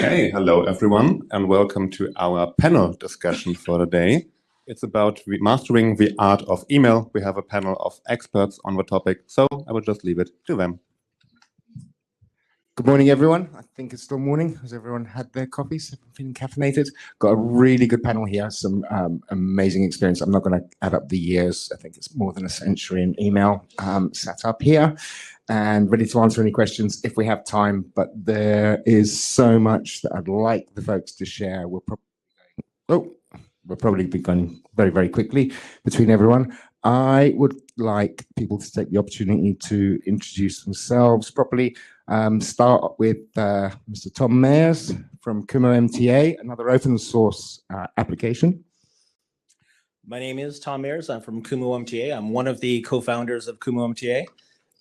Okay, hello everyone, and welcome to our panel discussion for today. It's about mastering the art of email. We have a panel of experts on the topic, so I will just leave it to them. Good morning, everyone. I think it's still morning. Has everyone had their coffees? Feeling caffeinated? Got a really good panel here. Some amazing experience. I'm not going to add up the years. I think it's more than a century in email sat up here and ready to answer any questions if we have time. But there is so much that I'd like the folks to share. We'll probably be going very, very quickly between everyone. I would like people to take the opportunity to introduce themselves properly. Start with Mr. Tom Mayers from Kumo MTA, another open source application. My name is Tom Mayers. I'm from Kumo MTA. I'm one of the co-founders of Kumo MTA.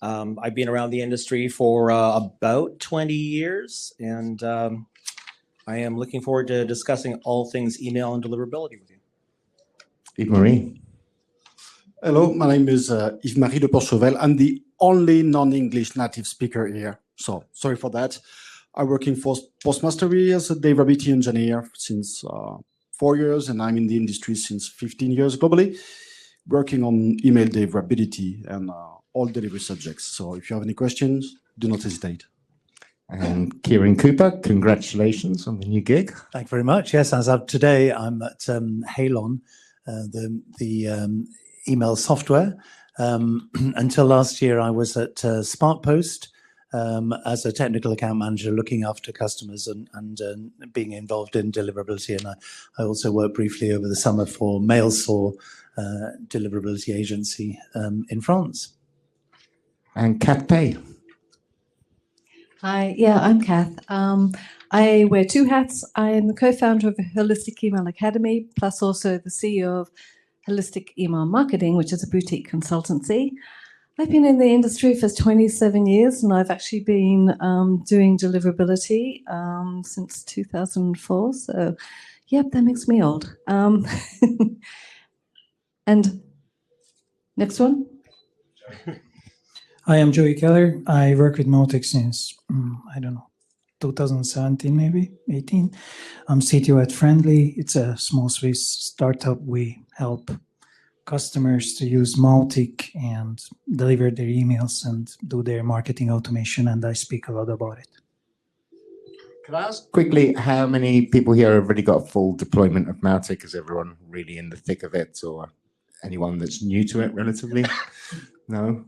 I've been around the industry for about 20 years, and I am looking forward to discussing all things email and deliverability with you. Yves-Marie. Hello, my name is Yves-Marie de Porchevel. I'm the only non-English native speaker here, so sorry for that. I'm working for Postmastery as a deliverability engineer since 4 years, and I'm in the industry since 15 years globally, working on email deliverability and all delivery subjects. So if you have any questions, do not hesitate. And Kieran Cooper, congratulations on the new gig. Thank you very much. Yes, as of today, I'm at Halon, the email software. Until last year, I was at SparkPost as a technical account manager looking after customers and being involved in deliverability. And I also worked briefly over the summer for Mailsor deliverability agency in France. And Kath Pay. Hi, yeah, I'm Kath. I wear two hats. I am the co-founder of Holistic Email Academy, plus also the CEO of Holistic Email Marketing, which is a boutique consultancy. I've been in the industry for 27 years, and I've actually been doing deliverability since 2004. So, yep, that makes me old. And next one. Hi, I'm Joey Keller. I work with Mautic since, 2017, maybe 18. I'm CTO at Friendly. It's a small Swiss startup. We help customers to use Mautic and deliver their emails and do their marketing automation, and I speak a lot about it. Could I ask quickly how many people here have already got full deployment of Mautic? Is everyone really in the thick of it, or anyone that's new to it relatively? No?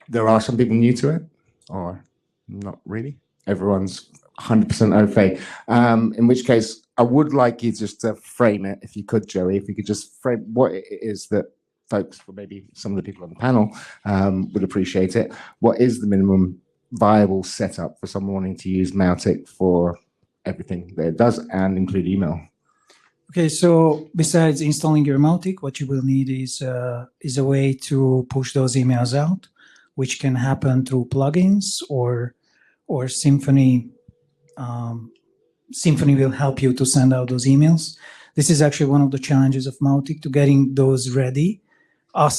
There are some people new to it, or not really? Everyone's 100% au fait. In which case, I would like you just to frame it, if you could, Joey, if you could just frame what it is that folks, or maybe some of the people on the panel, would appreciate it. What is the minimum viable setup for someone wanting to use Mautic for everything that it does and include email? Okay, so besides installing your Mautic, what you will need is a way to push those emails out, which can happen through plugins or Symfony. Symfony will help you to send out those emails. This is actually one of the challenges of Mautic, to getting those ready. A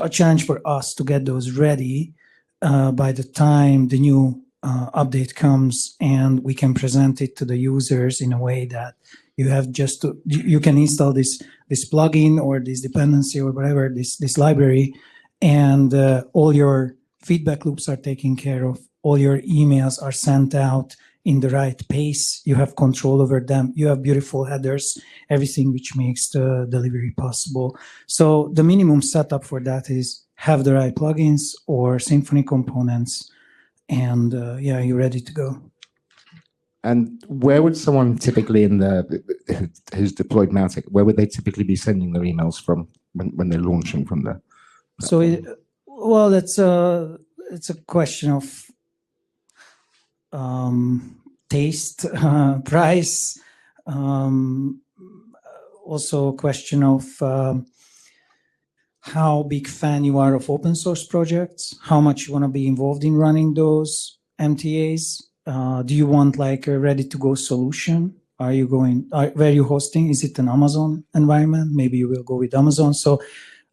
challenge for us to get those ready by the time the new update comes, and we can present it to the users in a way that you have just to, you can install this plugin or this dependency or whatever, this library, and all your feedback loops are taken care of. All your emails are sent out in the right pace. You have control over them. You have beautiful headers, everything which makes the delivery possible. So the minimum setup for that is have the right plugins or Symfony components, and yeah, you're ready to go. And where would someone typically who's deployed Mautic, where would they typically be sending their emails from when they're launching from the platform? So, well, it's a question of taste, price, also a question of how big fan you are of open source projects, how much you want to be involved in running those MTAs. Do you want like a ready-to-go solution? Where are you hosting? Is it an Amazon environment? Maybe you will go with Amazon. So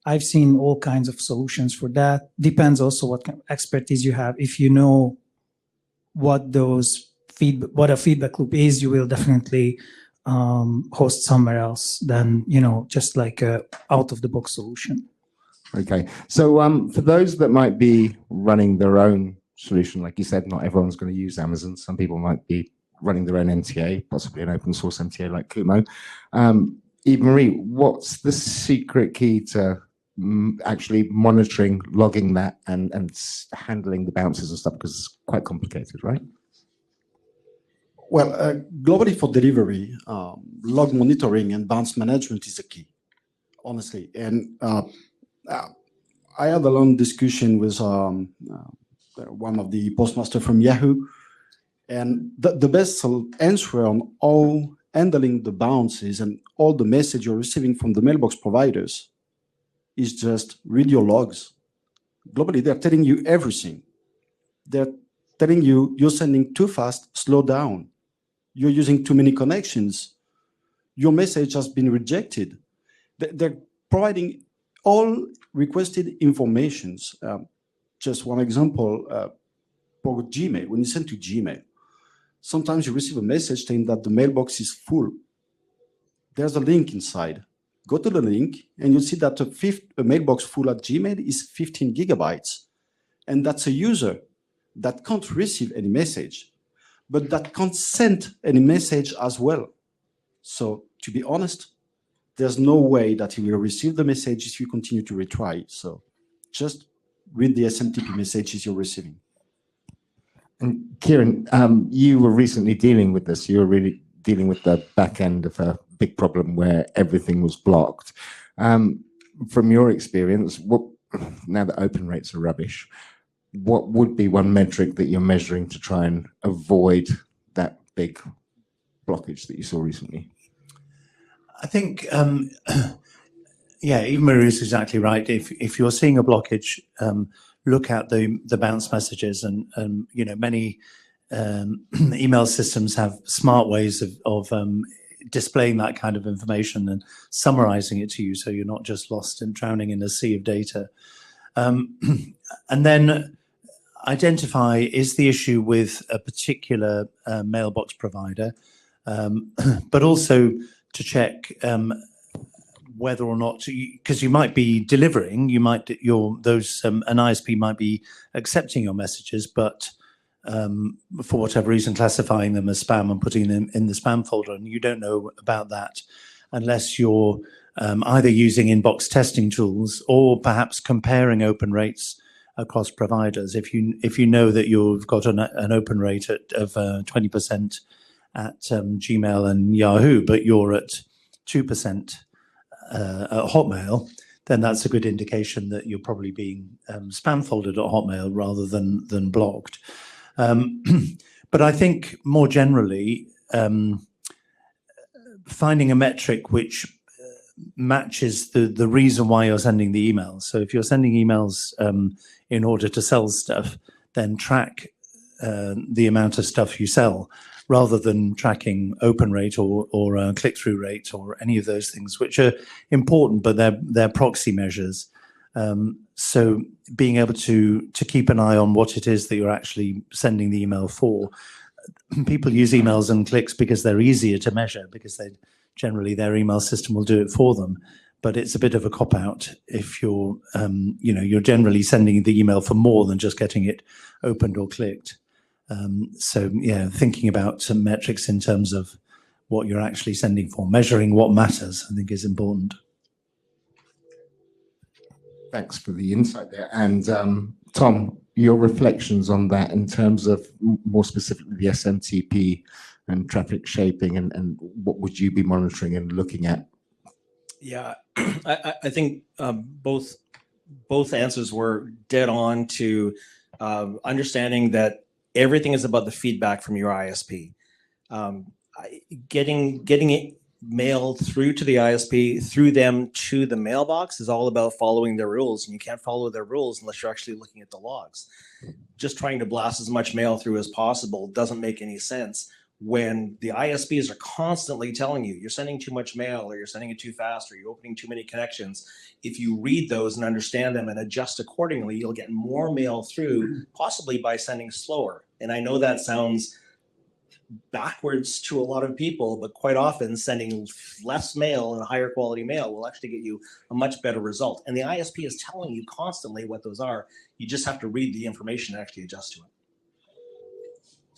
I've seen all kinds of solutions for that. Depends also what kind of expertise you have. If you know what those what a feedback loop is, you will definitely host somewhere else than, just like a out of the box solution. Okay. So for those that might be running their own solution, like you said, not everyone's going to use Amazon. Some people might be running their own MTA, possibly an open source MTA like Kumo. Eve-Marie, what's the secret key to actually monitoring, logging that, and handling the bounces and stuff? Because it's quite complicated, right? Well, globally for delivery, log monitoring and bounce management is a key, honestly. And I had a long discussion with one of the postmaster from Yahoo, and the best answer on how handling the bounces and all the message you're receiving from the mailbox providers is just read your logs. Globally, they're telling you everything. They're telling you you're sending too fast, slow down. You're using too many connections. Your message has been rejected. They're providing all requested informations. Just one example, for Gmail, when you send to Gmail, sometimes you receive a message saying that the mailbox is full. There's a link inside. Go to the link and you'll see that a mailbox full at Gmail is 15 gigabytes. And that's a user that can't receive any message, but that can't send any message as well. So to be honest, there's no way that he will receive the message if you continue to retry. So just read the SMTP messages you're receiving. And Kieran, you were recently dealing with this. You were really dealing with the back end of a big problem where everything was blocked. From your experience, now that open rates are rubbish, what would be one metric that you're measuring to try and avoid that big blockage that you saw recently? I think, yeah, Eve-Marie is exactly right. If you're seeing a blockage, look at the bounce messages, and many email systems have smart ways of displaying that kind of information and summarizing it to you, so you're not just lost and drowning in a sea of data. And then identify, is the issue with a particular mailbox provider, but also to check whether or not, because you might be delivering, an ISP might be accepting your messages, but for whatever reason classifying them as spam and putting them in the spam folder, and you don't know about that unless you're either using inbox testing tools or perhaps comparing open rates across providers. If you know that you've got an open rate of 20% at Gmail and Yahoo, but you're at 2% at Hotmail, then that's a good indication that you're probably being spam folded at Hotmail rather than blocked. But I think more generally, finding a metric which matches the reason why you're sending the emails. So if you're sending emails in order to sell stuff, then track the amount of stuff you sell, rather than tracking open rate or click-through rate or any of those things, which are important, but they're proxy measures. So being able to keep an eye on what it is that you're actually sending the email for. People use emails and clicks because they're easier to measure, because generally their email system will do it for them. But it's a bit of a cop-out if you're generally sending the email for more than just getting it opened or clicked. So yeah, thinking about some metrics in terms of what you're actually sending for, measuring what matters, I think is important. Thanks for the insight there. And Tom, your reflections on that in terms of more specifically the SMTP and traffic shaping, and what would you be monitoring and looking at? Yeah, I think both answers were dead on to understanding that everything is about the feedback from your ISP. Getting it mailed through to the ISP, through them to the mailbox, is all about following their rules, and you can't follow their rules unless you're actually looking at the logs. Just trying to blast as much mail through as possible doesn't make any sense when the ISPs are constantly telling you you're sending too much mail, or you're sending it too fast, or you're opening too many connections. If you read those and understand them and adjust accordingly, you'll get more mail through, possibly by sending slower. And I know that sounds backwards to a lot of people, but quite often sending less mail and higher quality mail will actually get you a much better result. And the ISP is telling you constantly what those are. You just have to read the information and actually adjust to it.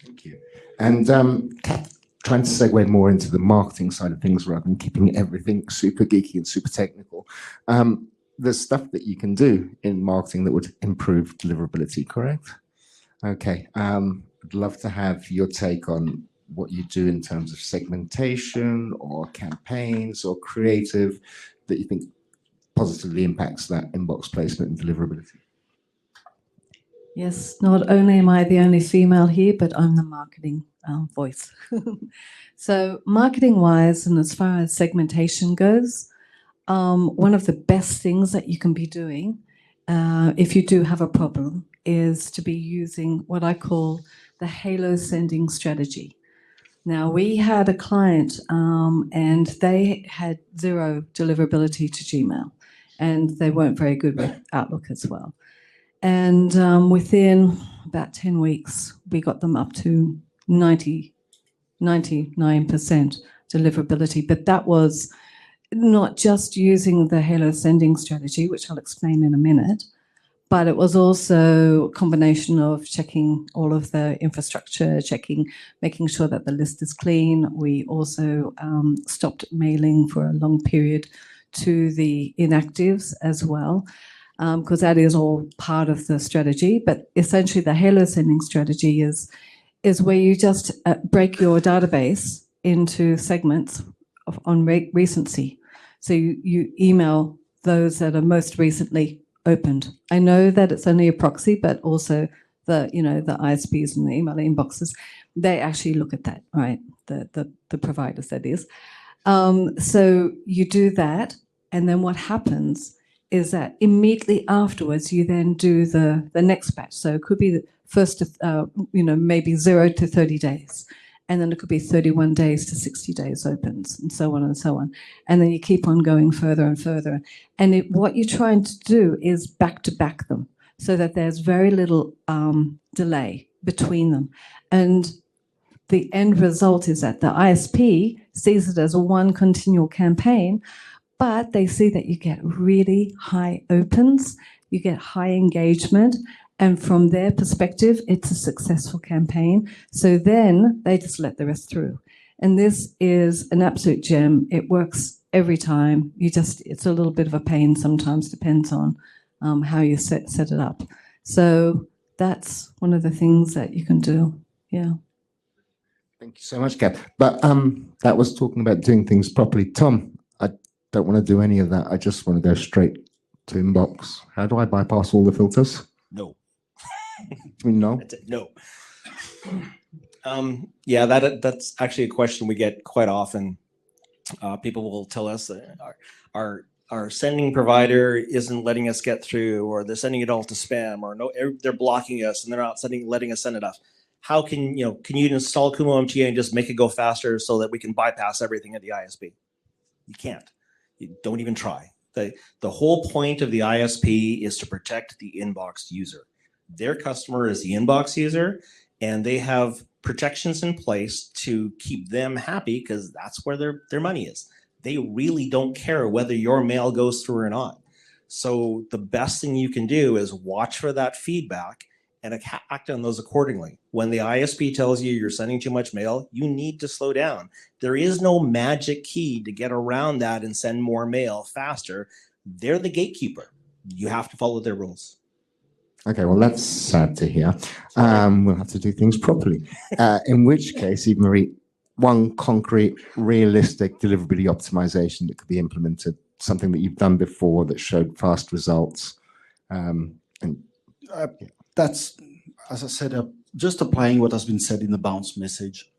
Thank you. And trying to segue more into the marketing side of things rather than keeping everything super geeky and super technical. There's stuff that you can do in marketing that would improve deliverability, correct? Okay. I'd love to have your take on what you do in terms of segmentation or campaigns or creative that you think positively impacts that inbox placement and deliverability. Yes, not only am I the only female here, but I'm the marketing voice. So marketing-wise, and as far as segmentation goes, one of the best things that you can be doing if you do have a problem is to be using what I call the halo sending strategy. Now, we had a client and they had zero deliverability to Gmail, and they weren't very good with Outlook as well. And within about 10 weeks, we got them up to 99% deliverability. But that was not just using the halo sending strategy, which I'll explain in a minute, but it was also a combination of checking all of the infrastructure, making sure that the list is clean. We also stopped mailing for a long period to the inactives as well, because that is all part of the strategy. But essentially the halo sending strategy is where you just break your database into segments on recency. So you email those that are most recently opened. I know that it's only a proxy, but also the ISPs and the email inboxes, they actually look at that, right? The providers, that is. So you do that, and then what happens is that immediately afterwards you then do the next batch. So it could be the first, maybe 0 to 30 days. And then it could be 31 days to 60 days opens, and so on and so on. And then you keep on going further and further. And what you're trying to do is back-to-back them so that there's very little delay between them. And the end result is that the ISP sees it as one continual campaign, but they see that you get really high opens, you get high engagement, and from their perspective, it's a successful campaign. So then they just let the rest through. And this is an absolute gem. It works every time. It's a little bit of a pain sometimes, depends on how you set it up. So that's one of the things that you can do. Yeah. Thank you so much, Kat. But that was talking about doing things properly. Tom, I don't want to do any of that. I just want to go straight to inbox. How do I bypass all the filters? No. No. No. Yeah, that's actually a question we get quite often. People will tell us that our sending provider isn't letting us get through, or they're sending it all to spam, or no, they're blocking us and they're not letting us send enough. How can you install Kumo MTA and just make it go faster so that we can bypass everything at the ISP? You can't. You don't even try. The whole point of the ISP is to protect the inbox user. Their customer is the inbox user, and they have protections in place to keep them happy because that's where their money is. They really don't care whether your mail goes through or not. So the best thing you can do is watch for that feedback and act on those accordingly. When the ISP tells you you're sending too much mail, you need to slow down. There is no magic key to get around that and send more mail faster. They're the gatekeeper. You have to follow their rules. Okay, well, that's sad to hear. We'll have to do things properly. In which case, Yves-Marie, one concrete, realistic deliverability optimization that could be implemented, something that you've done before that showed fast results. That's, as I said, just applying what has been said in the bounce message.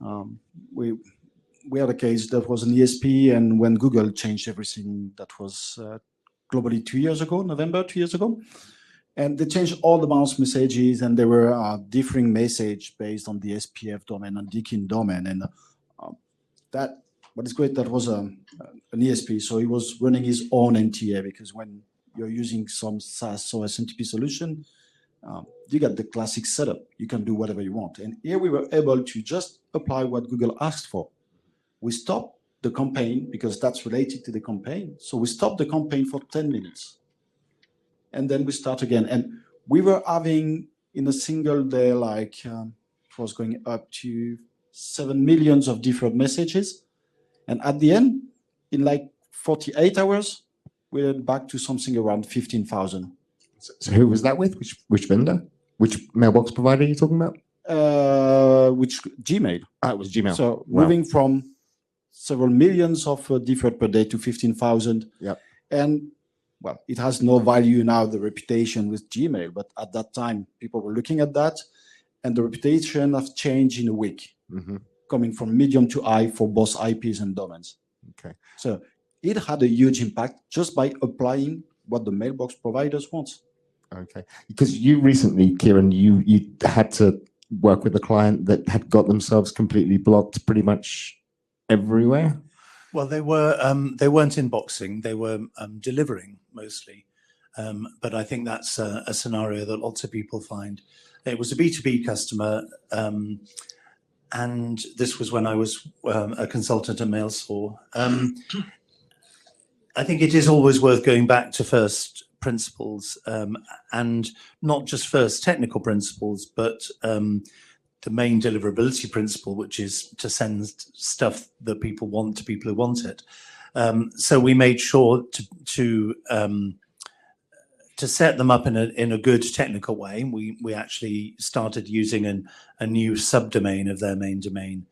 We had a case that was an ESP, and when Google changed everything, that was globally 2 years ago, November 2 years ago. And they changed all the bounce messages, and they were differing message based on the SPF domain and DKIM domain. And what is great, that was an ESP. So he was running his own NTA, because when you're using some SaaS or SMTP solution, You got the classic setup. You can do whatever you want. And here we were able to just apply what Google asked for. We stopped the campaign because that's related to the campaign. So we stopped the campaign for 10 minutes. And then we start again. And we were having in a single day, like it was going up to 7 million of different messages. And at the end, in like 48 hours, we went back to something around 15,000. So who was that with? Which vendor? Which mailbox provider are you talking about? Which Gmail. It was Gmail. So Wow. moving from several millions of different per day to 15,000. Yeah. And well, it has no value now, the reputation with Gmail, but at that time, people were looking at that, and the reputation has changed in a week, coming from medium to high for both IPs and domains. Okay. So it had a huge impact just by applying what the mailbox providers want. Okay. Because you recently, Kieran, you had to work with a client that had got themselves completely blocked pretty much everywhere. Well, they weren't inboxing; they were delivering mostly. But I think that's a scenario that lots of people find. It was a B2B customer, and this was when I was a consultant at MailStore. I think it is always worth going back to first principles, and not just first technical principles, but the main deliverability principle, which is to send stuff that people want to people who want it. So we made sure to set them up in a good technical way. We actually started using a new subdomain of their main domain,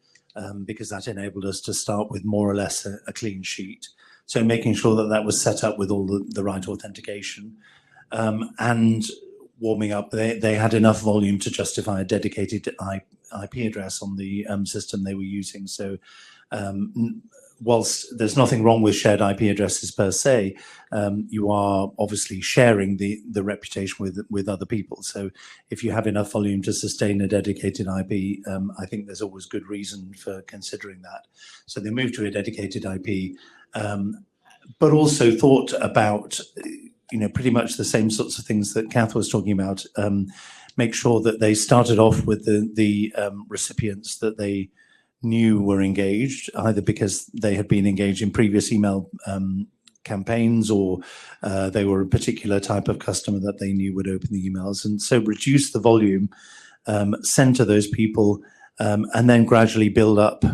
because that enabled us to start with more or less a clean sheet. So making sure that that was set up with all the right authentication, and warming up, they had enough volume to justify a dedicated IP address on the system they were using. So whilst there's nothing wrong with shared IP addresses per se, you are obviously sharing the reputation with other people. So if you have enough volume to sustain a dedicated IP, I think there's always good reason for considering that. So they moved to a dedicated IP, but also thought about pretty much the same sorts of things that Kath was talking about. Make sure that they started off with the recipients that they knew were engaged, either because they had been engaged in previous email campaigns, or they were a particular type of customer that they knew would open the emails. And so reduce the volume, send to those people, and then gradually build up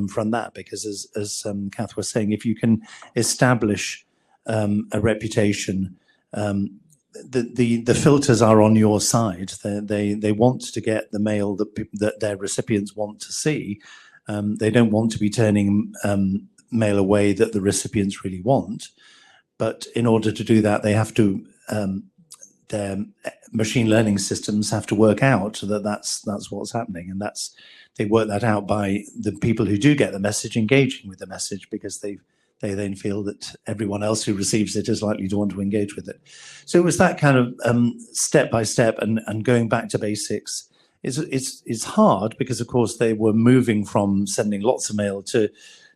from that. Because as Kath was saying, if you can establish a reputation, the filters are on your side. They want to get the mail that their recipients want to see. They don't want to be turning mail away that the recipients really want. But in order to do that, they have to their machine learning systems have to work out that that's what's happening, and they work that out by the people who do get the message engaging with the message, because they then feel that everyone else who receives it is likely to want to engage with it. So it was that kind of step by step and going back to basics. It's hard because, of course, they were moving from sending lots of mail to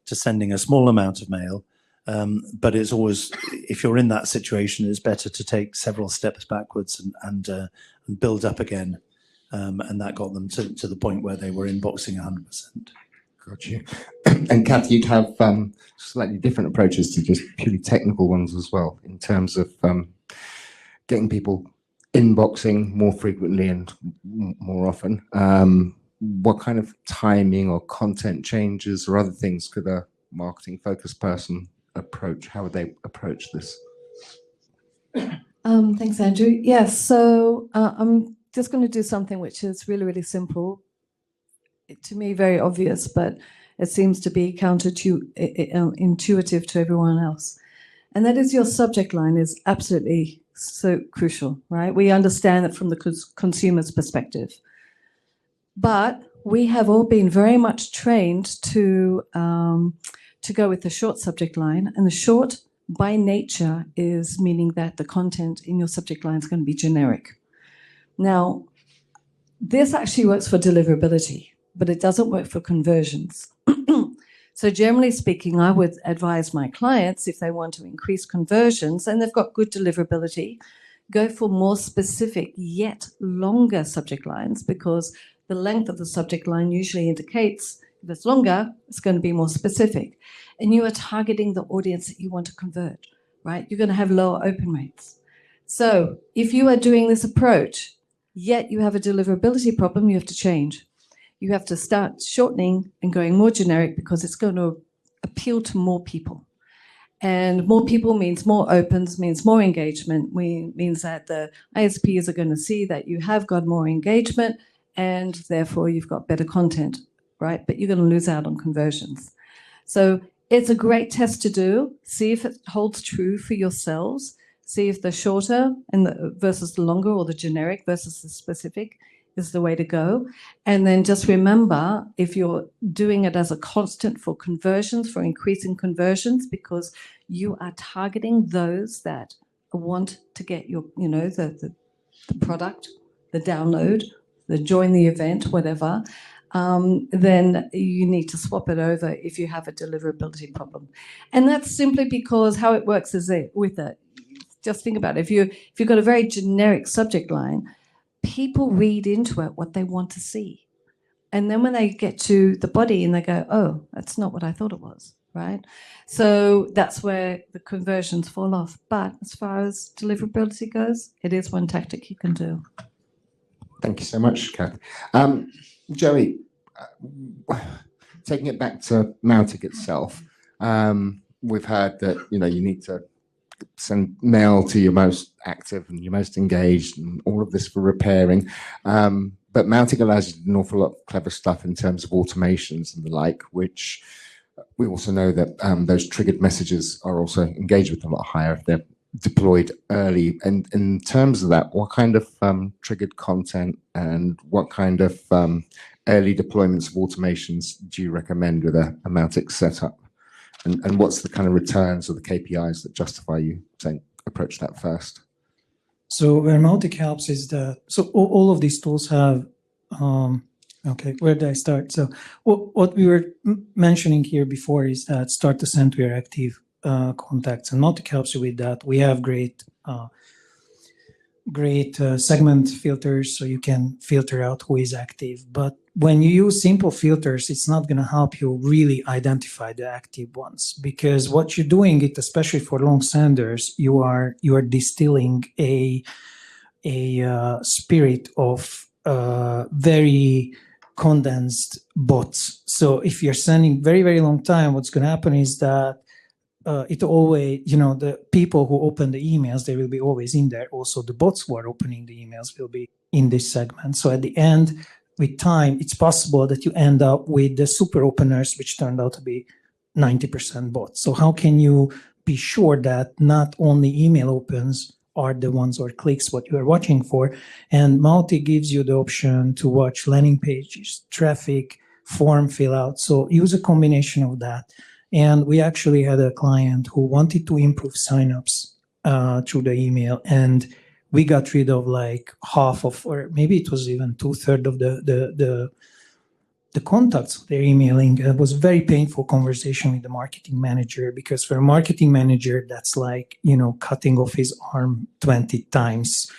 sending a small amount of mail. But it's always, if you're in that situation, it's better to take several steps backwards and build up again. And that got them to the point where they were inboxing 100%. Got you. And Kath, you'd have slightly different approaches to just purely technical ones as well, in terms of getting people inboxing more frequently and more often. What kind of timing or content changes or other things could a marketing focused person approach? How would they approach this? Thanks, Andrew. Yes, so I'm just going to do something which is really, really simple. To me, very obvious, but it seems to be intuitive to everyone else. And that is, your subject line is absolutely so crucial, right? We understand that from the consumer's perspective. But we have all been very much trained to go with the short subject line. And the short, by nature, is meaning that the content in your subject line is going to be generic. Now, this actually works for deliverability, but it doesn't work for conversions. So generally speaking, I would advise my clients, if they want to increase conversions and they've got good deliverability, go for more specific yet longer subject lines, because the length of the subject line usually indicates if it's longer, it's going to be more specific. And you are targeting the audience that you want to convert, right? You're going to have lower open rates. So if you are doing this approach, yet you have a deliverability problem, you have to change. You have to start shortening and going more generic, because it's going to appeal to more people. And more people means more opens, means more engagement, means that the ISPs are going to see that you have got more engagement, and therefore you've got better content, right? But you're going to lose out on conversions. So it's a great test to do. See if it holds true for yourselves. See if the shorter and versus the longer, or the generic versus the specific, is the way to go. And then just remember, if you're doing it as a constant for conversions, for increasing conversions, because you are targeting those that want to get your, the product, the download, the join the event, whatever, then you need to swap it over if you have a deliverability problem. And that's simply because how it works is just think about it. If you've got a very generic subject line, people read into it what they want to see. And then when they get to the body and they go, oh, that's not what I thought it was, right? So that's where the conversions fall off. But as far as deliverability goes, it is one tactic you can do. Thank you so much, Kath. Joey, taking it back to Mautic itself, we've heard that you need to send mail to your most active and your most engaged, and all of this for repairing. But Mautic allows you to do an awful lot of clever stuff in terms of automations and the like, which we also know that those triggered messages are also engaged with a lot higher if they're deployed early. And in terms of that, what kind of triggered content and what kind of early deployments of automations do you recommend with a Mautic setup? And what's the kind of returns or the KPIs that justify you saying approach that first? So where Mautic helps is that, so all of these tools have, okay, where did I start? So what we were mentioning here before is that start to send to your active contacts, and Mautic helps you with that. We have great segment filters, so you can filter out who is active. But when you use simple filters, it's not going to help you really identify the active ones, because what you're doing, it especially for long senders, you are distilling a spirit of very condensed bots. So if you're sending very, very long time, what's going to happen is that it always, the people who open the emails, they will be always in there. Also, the bots who are opening the emails will be in this segment. So at the end, with time, it's possible that you end up with the super openers, which turned out to be 90% bots. So how can you be sure that not only email opens are the ones or clicks what you are watching for? And Mautic gives you the option to watch landing pages, traffic, form fill out. So use a combination of that. And we actually had a client who wanted to improve signups through the email, and we got rid of like half of, or maybe it was even 2/3 of the contacts they're emailing. It was a very painful conversation with the marketing manager, because for a marketing manager, that's like, cutting off his arm 20 times.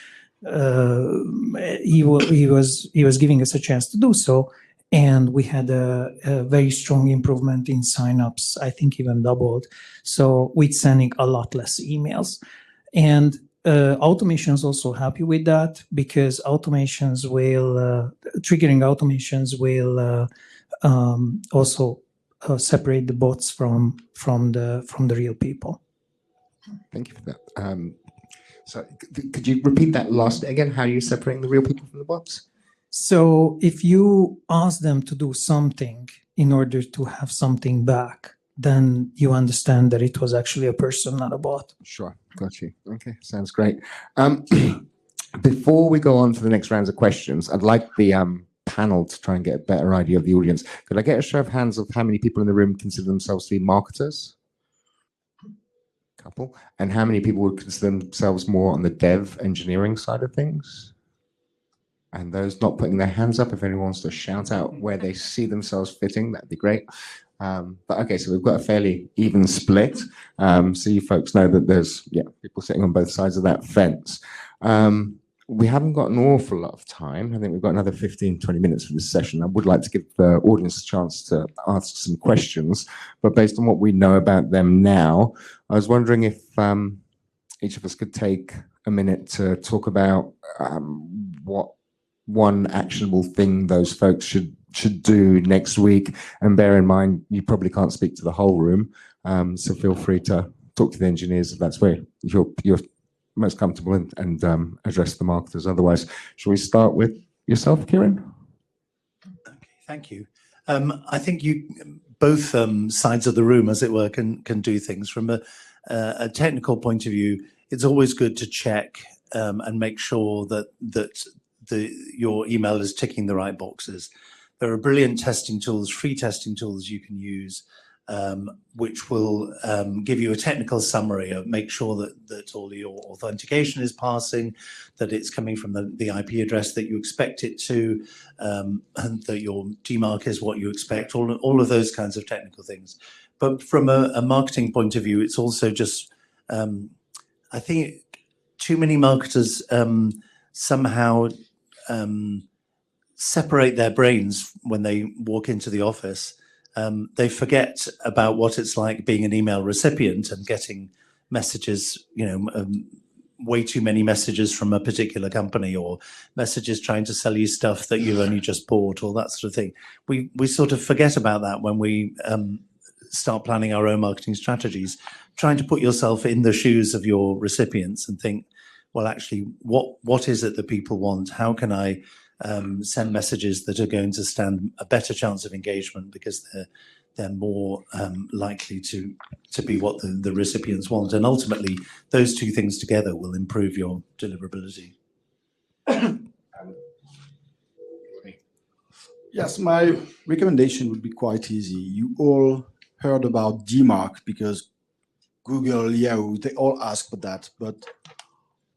He was giving us a chance to do so. And we had a very strong improvement in signups, I think even doubled. So with sending a lot less emails. And automations also help you with that, because automations will, triggering automations will also separate the bots from the real people. Thank you for that. So could you repeat that last again? How are you separating the real people from the bots? So if you ask them to do something in order to have something back, then you understand that it was actually a person, not a bot. Sure, got you. Okay, sounds great. Before we go on to the next rounds of questions, I'd like the panel to try and get a better idea of the audience. Could I get a show of hands of how many people in the room consider themselves to be marketers? Couple. And how many people would consider themselves more on the dev engineering side of things? And those not putting their hands up, if anyone wants to shout out where they see themselves fitting, that'd be great. But okay, so we've got a fairly even split. So you folks know that there's people sitting on both sides of that fence. We haven't got an awful lot of time. I think we've got another 15, 20 minutes for this session. I would like to give the audience a chance to ask some questions, but based on what we know about them now, I was wondering if each of us could take a minute to talk about what one actionable thing those folks should do next week. And bear in mind, you probably can't speak to the whole room, so feel free to talk to the engineers if that's where you're most comfortable and address the marketers. Otherwise, shall we start with yourself, Kieran? Okay, thank you. I think you both sides of the room, as it were, can do things. From a technical point of view, it's always good to check and make sure that your email is ticking the right boxes. There are brilliant testing tools, free testing tools you can use, which will give you a technical summary of make sure that all your authentication is passing, that it's coming from the IP address that you expect it to, and that your DMARC is what you expect, all of those kinds of technical things. But from a marketing point of view, it's also just, I think too many marketers somehow separate their brains when they walk into the office. They forget about what it's like being an email recipient and getting messages, way too many messages from a particular company, or messages trying to sell you stuff that you've only just bought, or that sort of thing. We sort of forget about that when we start planning our own marketing strategies, trying to put yourself in the shoes of your recipients and think, well, actually, what is it that people want? How can I send messages that are going to stand a better chance of engagement because they're more likely to be what the recipients want, and ultimately those two things together will improve your deliverability. Yes, my recommendation would be quite easy. You all heard about DMARC because Google, Yahoo, they all ask for that. But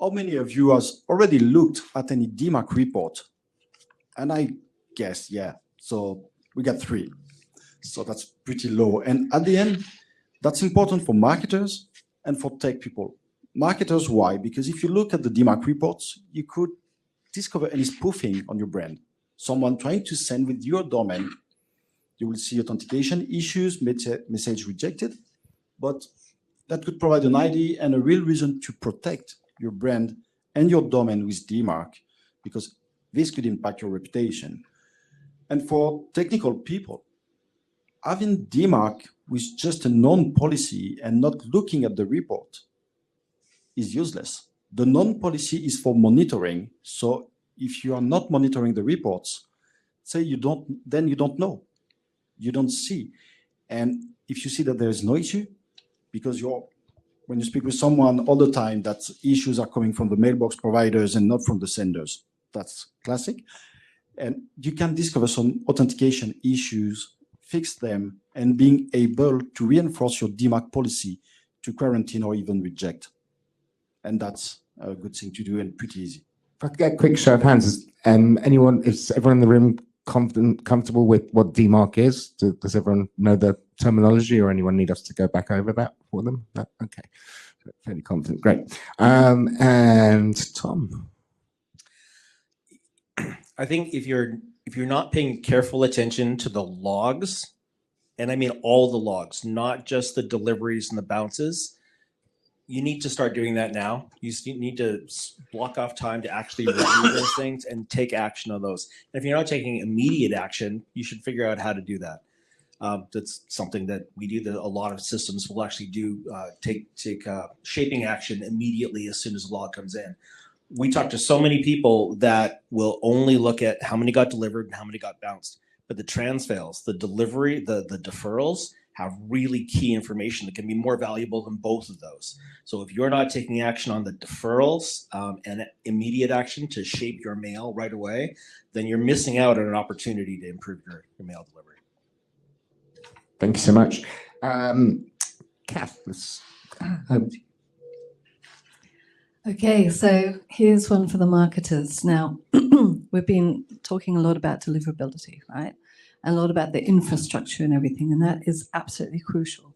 how many of you has already looked at any DMARC report? And I guess, yeah. So we got 3. So that's pretty low. And at the end, that's important for marketers and for tech people. Marketers, why? Because if you look at the DMARC reports, you could discover any spoofing on your brand. Someone trying to send with your domain, you will see authentication issues, message rejected, but that could provide an ID and a real reason to protect your brand and your domain with DMARC, because this could impact your reputation. And for technical people, having DMARC with just a known policy and not looking at the report is useless. The known policy is for monitoring. So if you are not monitoring the reports, say you don't know. You don't see. And if you see that there is no issue, because when you speak with someone all the time, that issues are coming from the mailbox providers and not from the senders. That's classic. And you can discover some authentication issues, fix them, and being able to reinforce your DMARC policy to quarantine or even reject. And that's a good thing to do and pretty easy. If I could get a quick show of hands, is everyone in the room comfortable with what DMARC is? Does everyone know the terminology, or anyone need us to go back over that for them? No? Okay, fairly confident. Great. And Tom. I think if you're not paying careful attention to the logs, and I mean all the logs, not just the deliveries and the bounces, you need to start doing that now. You need to block off time to actually review those things and take action on those. And if you're not taking immediate action, you should figure out how to do that. That's something that we do, that a lot of systems will actually do, take shaping action immediately as soon as the log comes in. We talk to so many people that will only look at how many got delivered and how many got bounced. But the transfails, the delivery, the deferrals have really key information that can be more valuable than both of those. So if you're not taking action on the deferrals and immediate action to shape your mail right away, then you're missing out on an opportunity to improve your mail delivery. Thank you so much. Kath, Okay, so here's one for the marketers. Now, we've been talking a lot about deliverability, right? And a lot about the infrastructure and everything, and that is absolutely crucial.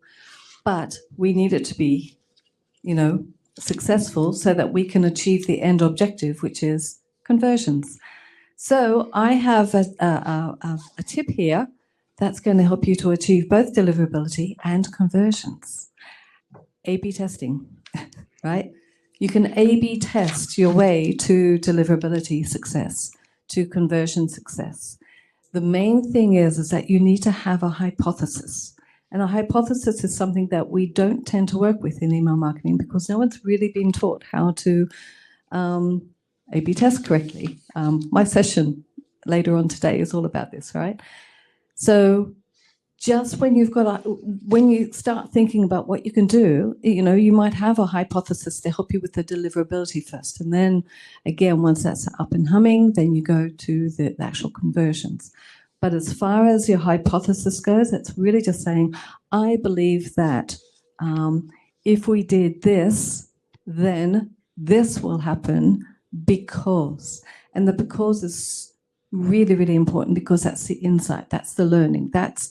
But we need it to be, successful so that we can achieve the end objective, which is conversions. So I have a tip here that's going to help you to achieve both deliverability and conversions. A/B testing, right? You can A/B test your way to deliverability success, to conversion success. The main thing is that you need to have a hypothesis. And a hypothesis is something that we don't tend to work with in email marketing because no one's really been taught how to A/B test correctly. My session later on today is all about this, right? So just when when you start thinking about what you can do, you might have a hypothesis to help you with the deliverability first. And then again, once that's up and humming, then you go to the actual conversions. But as far as your hypothesis goes, it's really just saying, I believe that if we did this, then this will happen because. And the because is really, really important because that's the insight, that's the learning, that's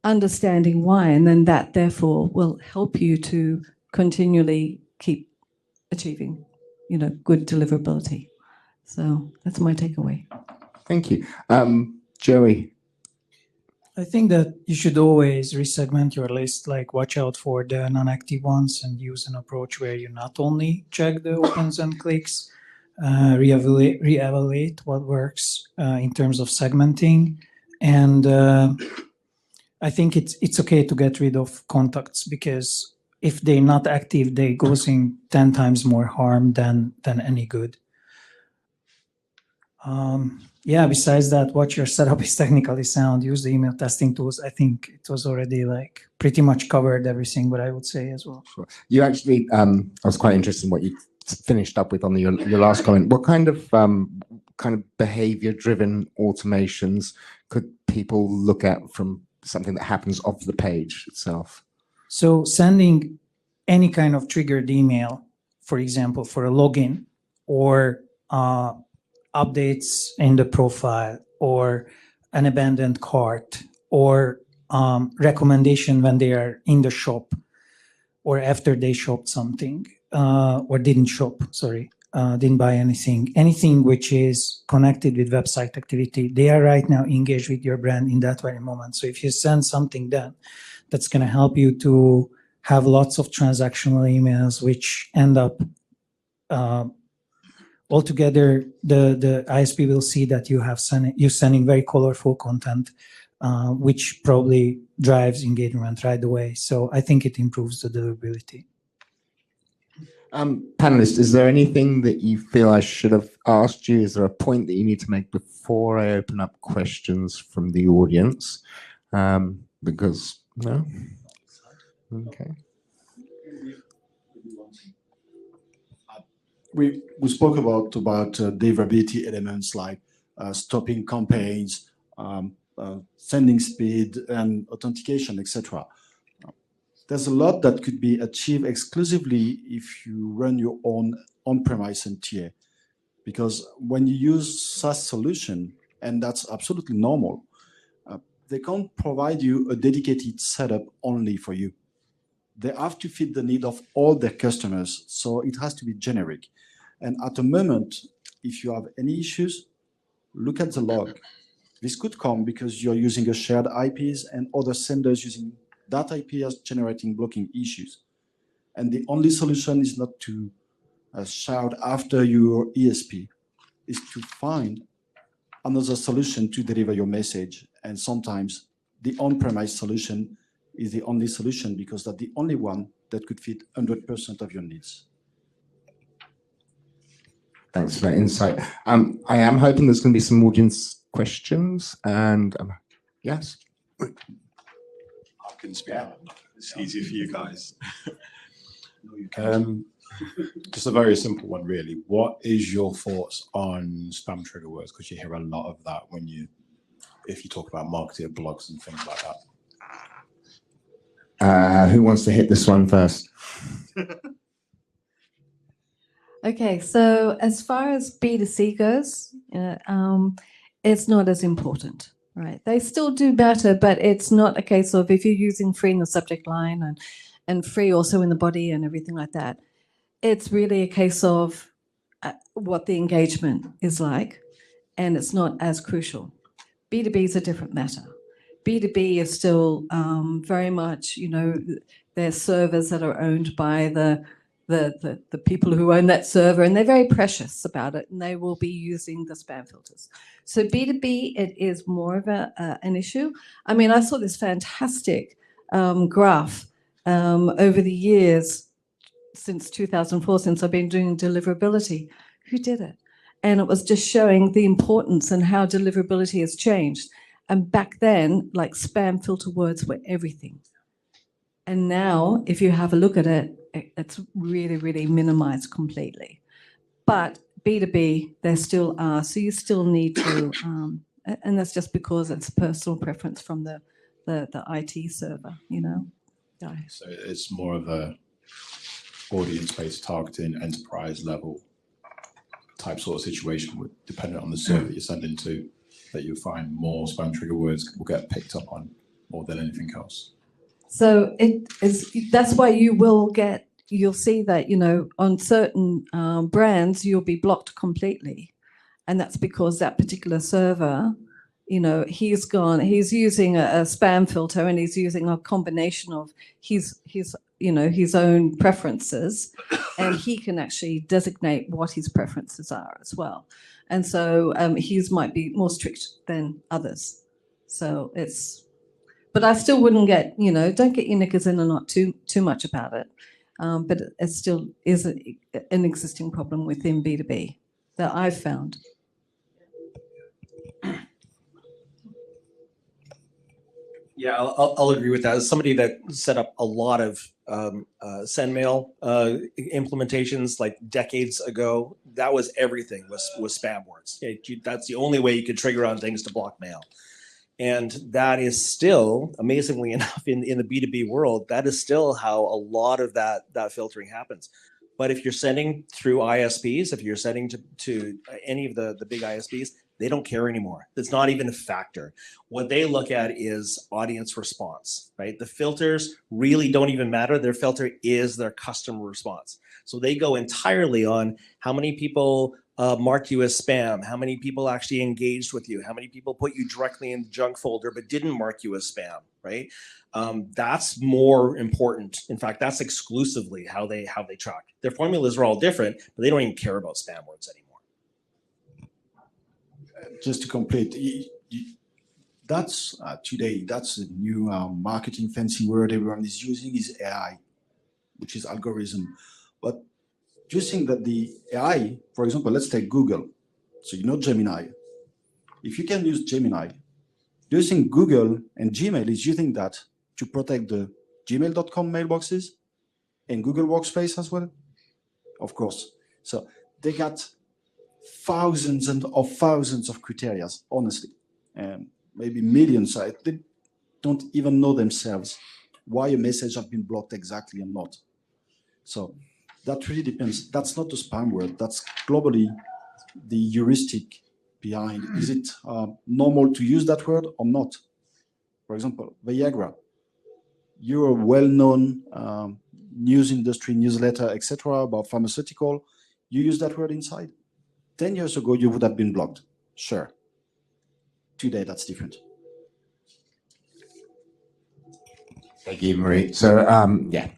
understanding why, and then that therefore will help you to continually keep achieving, good deliverability. So that's my takeaway. Thank you. Joey. I think that you should always resegment your list, like watch out for the non-active ones and use an approach where you not only check the opens and clicks, reevaluate what works in terms of segmenting. And I think it's okay to get rid of contacts because if they're not active, they causing 10 times more harm than any good. Besides that, watch your setup is technically sound. Use the email testing tools. I think it was already pretty much covered everything, but I would say as well. Sure. You actually, I was quite interested in what you finished up with on your last comment. What kind of behavior-driven automations could people look at from something that happens off the page itself? So sending any kind of triggered email, for example, for a login or updates in the profile or an abandoned cart or recommendation when they are in the shop or after they shopped something or didn't buy anything which is connected with website activity. They are right now engaged with your brand in that very moment. So if you send something that's going to help you to have lots of transactional emails which end up altogether, the ISP will see that you're sending very colorful content, which probably drives engagement right away. So I think it improves the deliverability. Panelists, is there anything that you feel I should have asked you? Is there a point that you need to make before I open up questions from the audience? Because, no? Okay. We spoke about deliverability elements like stopping campaigns, sending speed, and authentication, etc. There's a lot that could be achieved exclusively if you run your own on-premise MTA, because when you use SaaS solution, and that's absolutely normal, they can't provide you a dedicated setup only for you. They have to fit the need of all their customers, so it has to be generic. And at the moment, if you have any issues, look at the log. This could come because you're using a shared IPs and other senders using that IP as generating blocking issues. And the only solution is not to shout after your ESP, is to find another solution to deliver your message. And sometimes the on-premise solution is the only solution because that's the only one that could fit 100% of your needs. Thanks for that insight. I am hoping there's going to be some audience questions. And yes. I can speak. It's easier for you guys. Just a very simple one, really. What is your thoughts on spam trigger words? Because you hear a lot of that if you talk about marketing blogs and things like that. Who wants to hit this one first? Okay, so as far as B2C goes, it's not as important, right? They still do better, but it's not a case of if you're using free in the subject line and free also in the body and everything like that, it's really a case of what the engagement is like, and it's not as crucial. B2B is a different matter. B2B is still very much, there's servers that are owned by the people who own that server, and they're very precious about it, and they will be using the spam filters. So B2B, it is more of an issue. I mean, I saw this fantastic graph over the years since 2004, since I've been doing deliverability. Who did it? And it was just showing the importance and how deliverability has changed. And back then, like, spam filter words were everything. And now, if you have a look at it, it's really, really minimized completely. But B2B, there still are. So you still need to, and that's just because it's personal preference from the IT server, Yeah. So it's more of a audience-based targeting, enterprise level type sort of situation, depending on the server you're sending to, that you'll find more spam trigger words will get picked up on more than anything else. So that's why you'll see that, on certain brands, you'll be blocked completely. And that's because that particular server, he's using a spam filter, and he's using a combination of his own preferences, and he can actually designate what his preferences are as well. And so his might be more strict than others. So but I still wouldn't don't get your knickers in a knot too much about it. But it still is an existing problem within B2B that I've found. Yeah, I'll agree with that. As somebody that set up a lot of SendMail implementations like decades ago, that was everything was spam words. That's the only way you could trigger on things to block mail. And that is still, amazingly enough, in the B2B world, that is still how a lot of that filtering happens. But if you're sending through ISPs, if you're sending to any of the big ISPs, they don't care anymore. It's not even a factor. What they look at is audience response, right? The filters really don't even matter. Their filter is their customer response. So they go entirely on how many people marked you as spam, how many people actually engaged with you, how many people put you directly in the junk folder but didn't mark you as spam, right? That's more important. In fact, that's exclusively how they track. Their formulas are all different, but they don't even care about spam words anymore. Just to complete, that's today, that's a new marketing fancy word everyone is using, is AI, which is algorithm. But do you think that the AI, for example, let's take Google. So Gemini. If you can use Gemini, do you think Google and Gmail is using that to protect the gmail.com mailboxes and Google Workspace as well? Of course. So they got thousands of criteria, honestly, and maybe millions. They don't even know themselves why a message has been blocked exactly and not. So that really depends. That's not the spam word. That's globally the heuristic behind. Is it normal to use that word or not? For example, Viagra. You're a well-known news industry newsletter, etc., about pharmaceutical. You use that word inside. 10 years ago, you would have been blocked. Sure. Today, that's different. Thank you, Marie. So,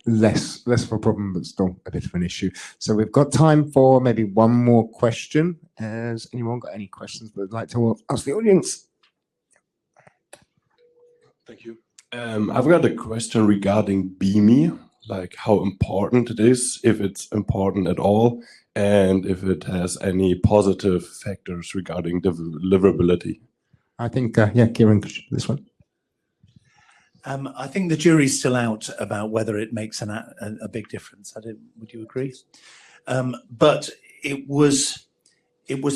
less of a problem, but still a bit of an issue. So we've got time for maybe one more question. Has anyone got any questions they'd like to ask the audience? Thank you. I've got a question regarding BME, like how important it is, if it's important at all, and if it has any positive factors regarding deliverability. I think, Kieran, this one. I think the jury's still out about whether it makes a big difference. Would you agree? But it was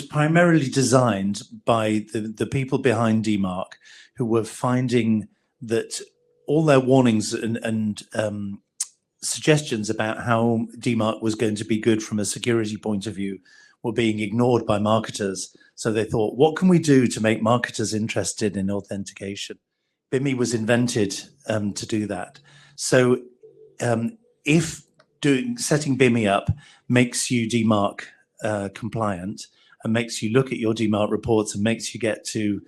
primarily designed by the people behind DMARC, who were finding that all their warnings and suggestions about how DMARC was going to be good from a security point of view were being ignored by marketers. So they thought, what can we do to make marketers interested in authentication? BIMI was invented to do that. So if setting BIMI up makes you DMARC compliant and makes you look at your DMARC reports and makes you get to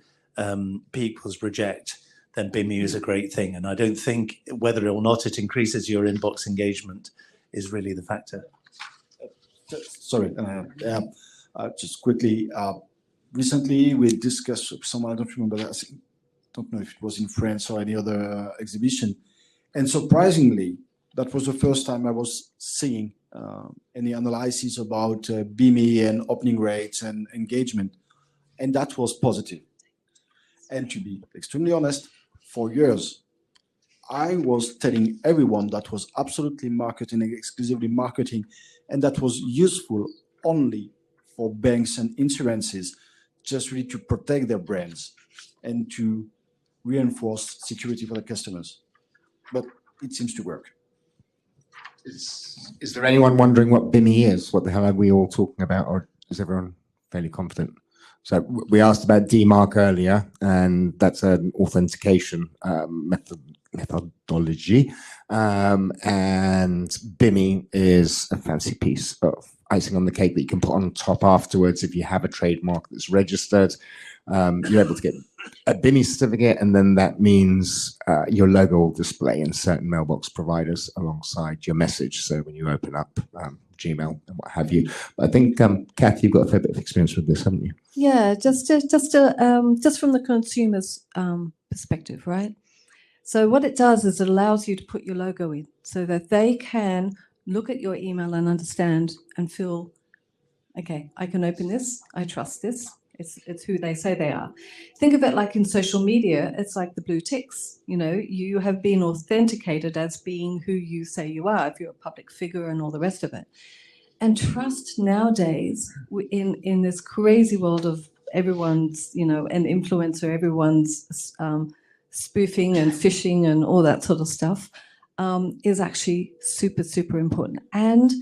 P equals reject, then BIMI is a great thing. And I don't think whether or not it increases your inbox engagement is really the factor. Sorry, just quickly. Recently, we discussed with someone, I don't remember, don't know if it was in France or any other exhibition. And surprisingly, that was the first time I was seeing any analysis about BIMI and opening rates and engagement. And that was positive. And to be extremely honest, for years, I was telling everyone that was absolutely marketing, exclusively marketing, and that was useful only for banks and insurances, just really to protect their brands and to reinforce security for the customers. But it seems to work. Is there anyone wondering what BIMI is? What the hell are we all talking about? Or is everyone fairly confident? So we asked about DMARC earlier, and that's an authentication methodology. And BIMI is a fancy piece of icing on the cake that you can put on top afterwards. If you have a trademark that's registered, you're able to get a BIMI certificate, and then that means your logo will display in certain mailbox providers alongside your message. So when you open up Gmail and what have you. But I think, Kath, you've got a fair bit of experience with this, haven't you? Yeah, just from the consumer's perspective, right? So what it does is it allows you to put your logo in so that they can look at your email and understand and feel, okay, I can open this, I trust this. It's who they say they are. Think of it like in social media, it's like the blue ticks. You know, you have been authenticated as being who you say you are, if you're a public figure and all the rest of it. And trust nowadays, in this crazy world of everyone's, you know, an influencer, everyone's spoofing and phishing and all that sort of stuff, is actually super, super important. And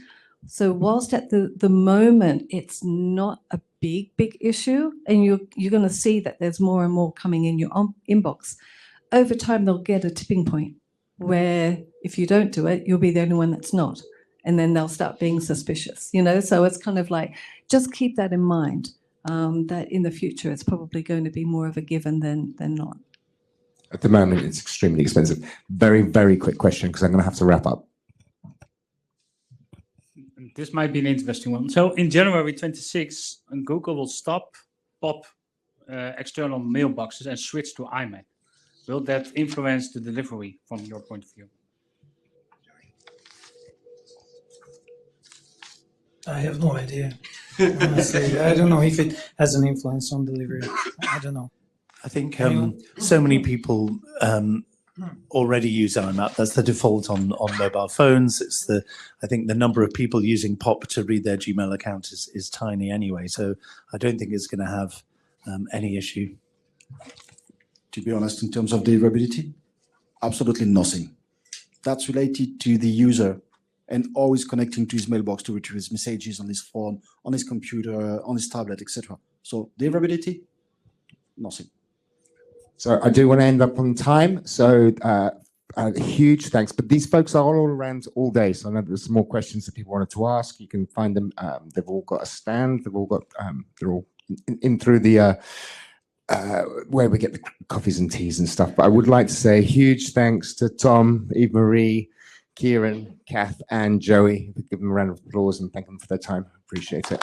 so whilst at the moment it's not a big issue, and you're going to see that there's more and more coming in your inbox, over time they'll get a tipping point where if you don't do it, you'll be the only one that's not. And then they'll start being suspicious, you know? So it's kind of like, just keep that in mind, that in the future it's probably going to be more of a given than not. At the moment, it's extremely expensive. Very, very quick question, because I'm going to have to wrap up. This might be an interesting one. So in January 26, Google will stop POP external mailboxes and switch to IMAP. Will that influence the delivery from your point of view? I have no idea. Honestly, I don't know if it has an influence on delivery. I don't know. I think so many people already use IMAP. That's the default on mobile phones. I think the number of people using POP to read their Gmail account is tiny anyway. So I don't think it's going to have any issue. To be honest, in terms of deliverability, absolutely nothing. That's related to the user and always connecting to his mailbox to retrieve his messages on his phone, on his computer, on his tablet, etc. So deliverability, nothing. So I do want to end up on time. So huge thanks. But these folks are all around all day. So I know there's some more questions that people wanted to ask. You can find them. They've all got a stand. They've all got. They're all in through the where we get the coffees and teas and stuff. But I would like to say huge thanks to Tom, Eve-Marie, Kieran, Kath, and Joey. Give them a round of applause and thank them for their time. Appreciate it.